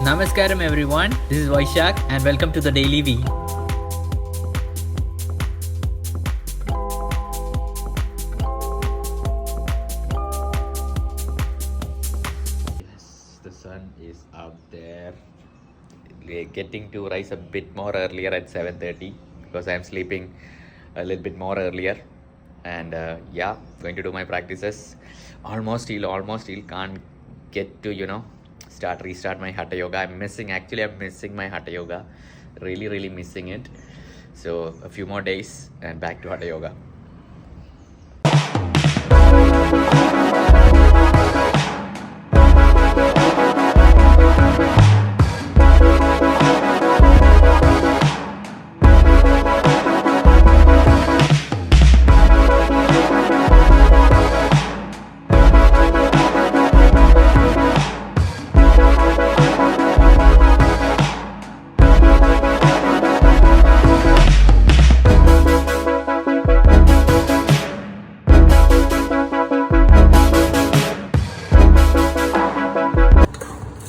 Namaskaram everyone, this is Vaishak and welcome to the Daily V. Yes, the sun is out there. We're getting to rise a bit more earlier at 7:30 because I'm sleeping a little bit more earlier. And going to do my practices. Almost still can't get to restart my hatha yoga. I'm missing my hatha yoga, really missing it. So a few more days and back to hatha yoga.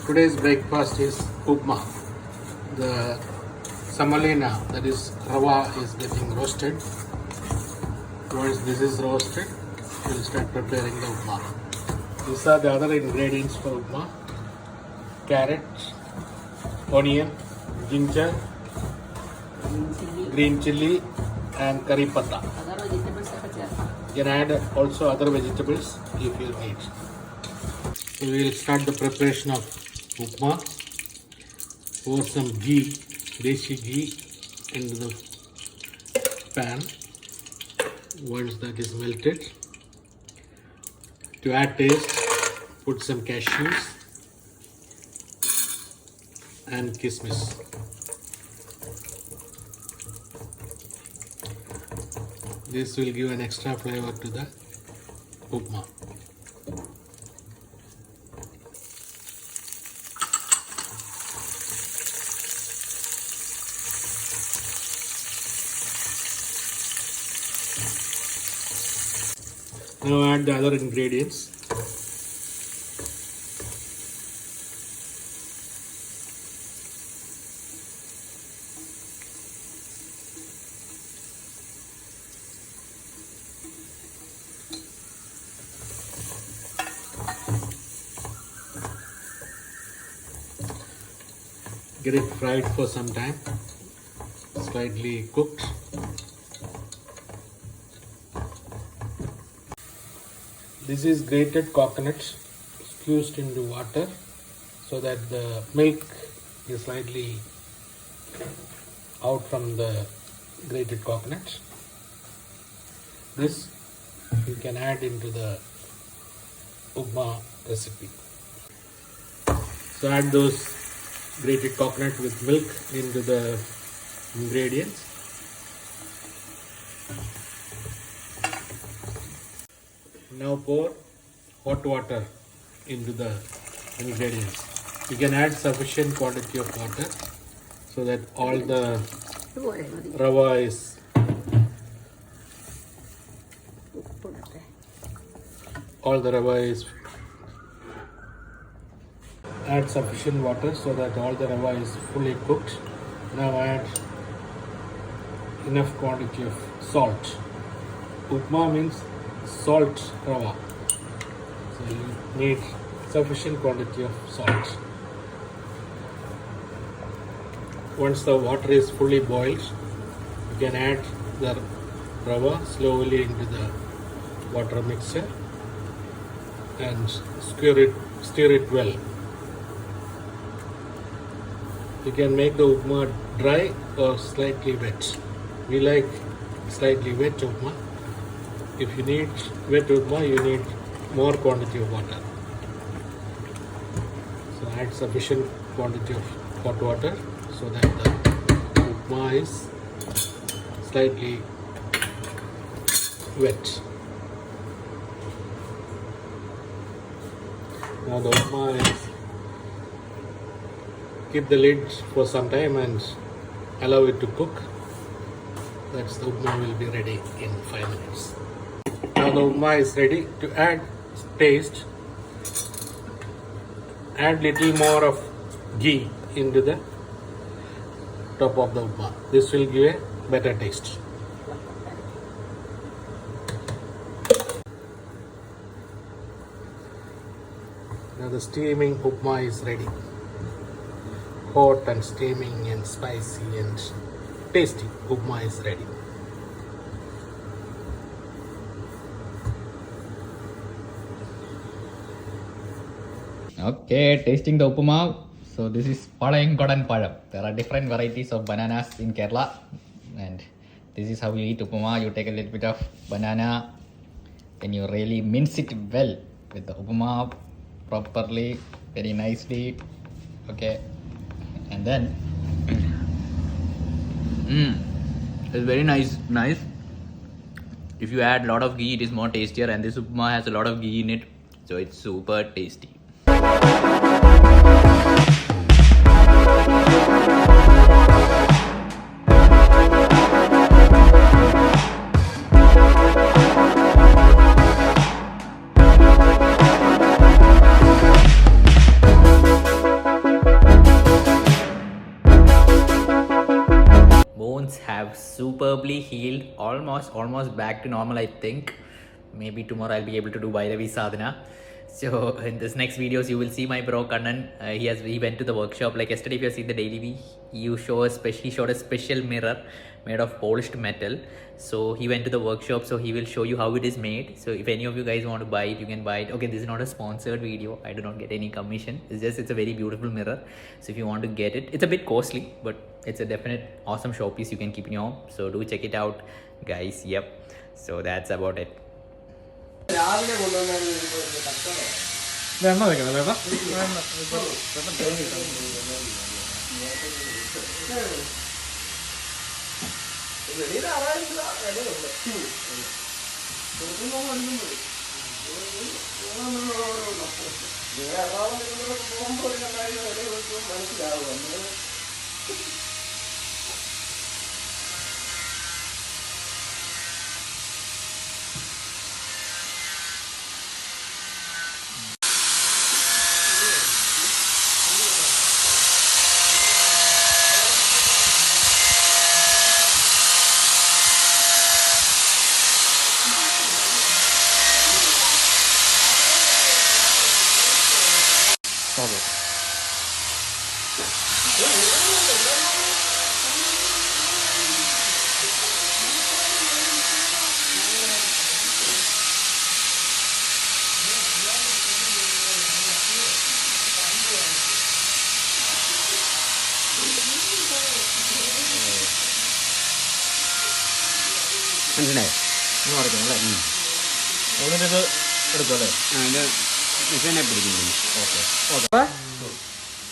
Today's breakfast is upma. The samalena, that is rava, is getting roasted. Once this is roasted, we'll start preparing the upma. These are the other ingredients for upma: carrot, onion, ginger, green chili, and curry patta. You can add also other vegetables if you need. So we will start the preparation of upma. Pour some ghee, desi ghee, into the pan. Once that is melted, to add taste, put some cashews and kismis. This will give an extra flavor to the upma. Now add the other ingredients. Get it fried for some time, slightly cooked. This is grated coconut infused into water so that the milk is slightly out from the grated coconut. This you can add into the upma recipe. So add those grated coconut with milk into the ingredients. Now pour hot water into the ingredients. You can add sufficient quantity of water so that all the rava is add sufficient water so that all the rava is fully cooked. Now add enough quantity of salt. Upma means salt rava, so you need sufficient quantity of salt. Once the water is fully boiled, you can add the rava slowly into the water mixture and stir it well. You can make the upma dry or slightly wet. We like slightly wet upma. If you need wet upma, you need more quantity of water. So add sufficient quantity of hot water so that the upma is slightly wet. Now the upma is, keep the lid for some time and allow it to cook. That's the upma will be ready in 5 minutes. Now the upma is ready. To add taste, add little more of ghee into the top of the upma. This will give a better taste. Now the steaming upma is ready. Hot and steaming and spicy and tasty upma is ready. Okay, tasting the upma. So this is Palayangkodan Palam. There are different varieties of bananas in Kerala, and this is how you eat upma. You take a little bit of banana, and you really mince it well with the upma properly, very nicely. Okay, and then it's very nice. If you add a lot of ghee, it is more tastier, and this upma has a lot of ghee in it, so it's super tasty. Bones have superbly healed, almost back to normal. I think maybe tomorrow I'll be able to do Bhairavi Sadhana. So in this next videos you will see my bro Kannan. He went to the workshop. Like yesterday, if you have seen the daily V, he showed a special mirror made of polished metal. So he went to the workshop, so he will show you how it is made. So if any of you guys want to buy it, you can buy it. Okay, this is not a sponsored video. I do not get any commission. It's a very beautiful mirror. So if you want to get it, it's a bit costly, but it's a definite awesome showpiece you can keep in your home. So do check it out, guys. Yep. So that's about it.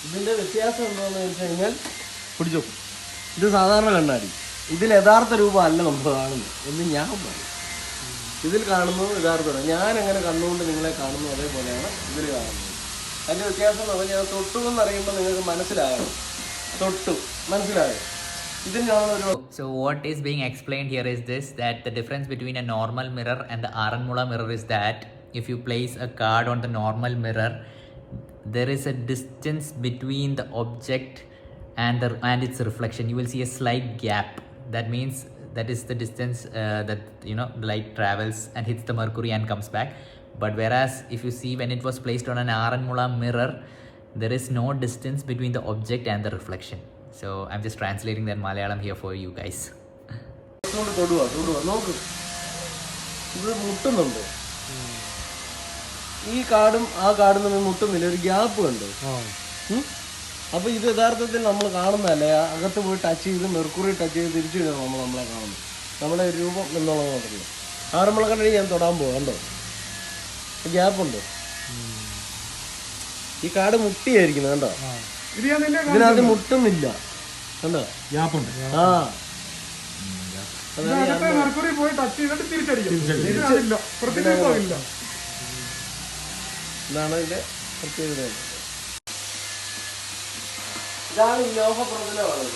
ഇതിന്റെ വ്യത്യാസം എന്താണെന്ന് വെച്ച് കഴിഞ്ഞാൽ പിടിച്ചോ, ഇത് സാധാരണ കണ്ണാടി, ഇതിൽ യഥാർത്ഥ രൂപം അല്ല നമ്മൾ കാണുന്നത് എന്ന് ഞാൻ പറയും. ഇതിൽ കാണുന്നത് യഥാർത്ഥമാണ്. ഞാൻ എങ്ങനെ കണ്ണുകൊണ്ട് നിങ്ങളെ കാണുന്നു അതേപോലെയാണ് ഇതിൽ കാണുന്നത്. അതിൻ്റെ വ്യത്യാസം എന്ന് പറഞ്ഞാൽ തൊട്ടു എന്നറിയുമ്പോൾ നിങ്ങൾക്ക് മനസ്സിലാകണം. തൊട്ടു മനസ്സിലായോ? So what is being explained here is this, that the difference between a normal mirror and the Aranmula mirror is that if you place a card on the normal mirror, there is a distance between the object and its reflection. You will see a slight gap. That means that is the distance that the light travels and hits the mercury and comes back. But whereas if you see when it was placed on an Aranmula mirror, there is no distance between the object and the reflection. So I'm just translating that Malayalam here for you guys. നോക്ക്, ഇത് മുട്ടുന്നുണ്ട്. ഈ കാർഡും ആ കാർഡും തമ്മിൽ മുട്ടുന്നില്ല, ഒരു gap കണ്ടോ? അപ്പോൾ ഇത് യഥാർത്ഥത്തിൽ നമ്മൾ കാണുന്നതല്ലേ, അകത്ത് പോയി ടച്ച് ചെയ്ത് മെർക്കുറി ടച്ച് ചെയ്ത് തിരിച്ചു വിടുക നമ്മളെ കാണുന്നു. നമ്മുടെ രൂപം എന്നുള്ളത് നോക്കുന്നത്. ആറന്മുള കണ്ണടി ഞാൻ തൊടാൻ പോകാം, കണ്ടോ ഗ്യാപ്പുണ്ട്. ഈ കാർഡ് മുട്ടിയായിരിക്കുന്നത് കണ്ടോ, ഇതിനകത്ത് മുട്ടുന്നില്ല കണ്ടോ, ഗ്യാപ്പുണ്ട്. ആ ഇതാണ് ഇതിന്റെ പ്രത്യേകത. ഇതാണ് ഈ ലോഹ പ്രതലമാണത്.